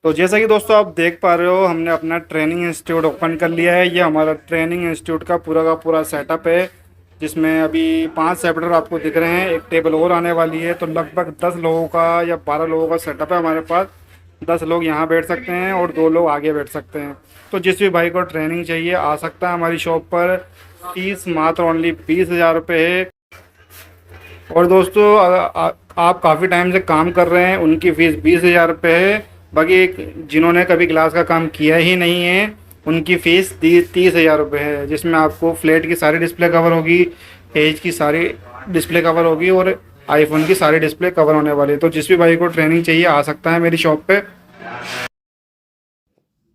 तो जैसा कि दोस्तों आप देख पा रहे हो, हमने अपना ट्रेनिंग इंस्टीट्यूट ओपन कर लिया है। ये हमारा ट्रेनिंग इंस्टीट्यूट का पूरा सेटअप है, जिसमें अभी 5 सेपटर आपको दिख रहे हैं। एक टेबल और आने वाली है, तो लगभग 10 लोगों का या 12 लोगों का सेटअप है हमारे पास। 10 लोग यहाँ बैठ सकते हैं और 2 लोग आगे बैठ सकते हैं। तो जिस भी भाई को ट्रेनिंग चाहिए आ सकता है हमारी शॉप पर। फीस मात्र ओनली 20,000 रुपये है। और दोस्तों आप काफ़ी टाइम से काम कर रहे हैं, उनकी फ़ीस 20,000 रुपये है। बाकी जिन्होंने कभी ग्लास का काम किया ही नहीं है, उनकी फ़ीस 30,000 रुपये है, जिसमें आपको फ्लैट की सारी डिस्प्ले कवर होगी, एज की सारी डिस्प्ले कवर होगी और आईफोन की सारी डिस्प्ले कवर होने वाली है। तो जिस भी भाई को ट्रेनिंग चाहिए आ सकता है मेरी शॉप पे।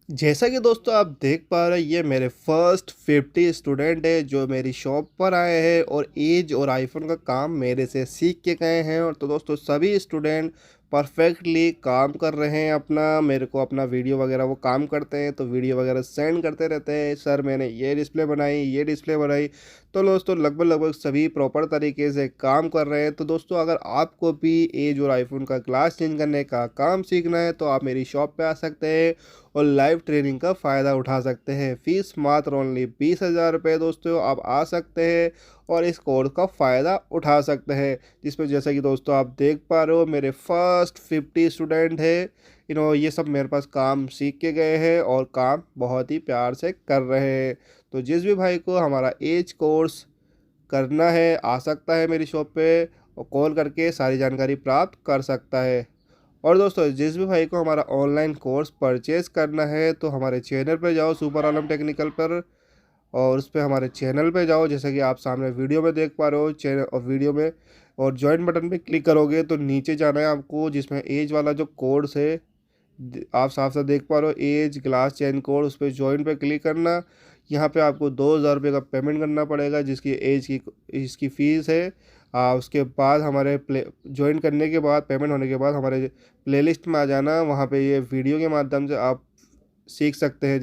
जैसा कि दोस्तों आप देख पा रहे हैं, ये मेरे फर्स्ट 50 स्टूडेंट है जो मेरी शॉप पर आए हैं और एज और आईफोन का काम मेरे से सीख के गए हैं। और तो दोस्तों सभी स्टूडेंट परफेक्टली काम कर रहे हैं अपना। मेरे को अपना वीडियो वगैरह वो काम करते हैं, तो वीडियो वगैरह सेंड करते रहते हैं, सर मैंने ये डिस्प्ले बनाई, ये डिस्प्ले बनाई। तो दोस्तों लगभग लगभग सभी प्रॉपर तरीके से काम कर रहे हैं। तो दोस्तों अगर आपको भी एज और आईफोन का ग्लास चेंज करने का काम सीखना है तो आप मेरी शॉप पे आ सकते हैं और लाइव ट्रेनिंग का फ़ायदा उठा सकते हैं। फ़ीस मात्र ओनली 20,000 रुपये। दोस्तों आप आ सकते हैं और इस कोर्स का फ़ायदा उठा सकते हैं, जिसमें जैसा कि दोस्तों आप देख पा रहे हो मेरे फर्स्ट 50 स्टूडेंट है। ये सब मेरे पास काम सीख के गए हैं और काम बहुत ही प्यार से कर रहे हैं। तो जिस भी भाई को हमारा एज कोर्स करना है आ सकता है मेरी शॉप पे और कॉल करके सारी जानकारी प्राप्त कर सकता है। और दोस्तों जिस भी भाई को हमारा ऑनलाइन कोर्स परचेज़ करना है तो हमारे चैनल पर जाओ, सुपर आलम टेक्निकल पर, और उस पे हमारे चैनल पे जाओ, जैसा कि आप सामने वीडियो में देख पा रहे हो चैनल और वीडियो में, और ज्वाइन बटन पे क्लिक करोगे तो नीचे जाना है आपको, जिसमें एज वाला जो कोर्स है आप साफ साफ देख पा रहे हो, एज ग्लास चेन कोड, उस पर ज्वाइन पे क्लिक करना। यहाँ पे आपको 2,000 रुपये का पेमेंट करना पड़ेगा, जिसकी एज की इसकी फ़ीस है। उसके बाद हमारे प्ले ज्वाइन करने के बाद, पेमेंट होने के बाद हमारे प्लेलिस्ट में आ जाना, वहाँ पे ये वीडियो के माध्यम से आप सीख सकते हैं।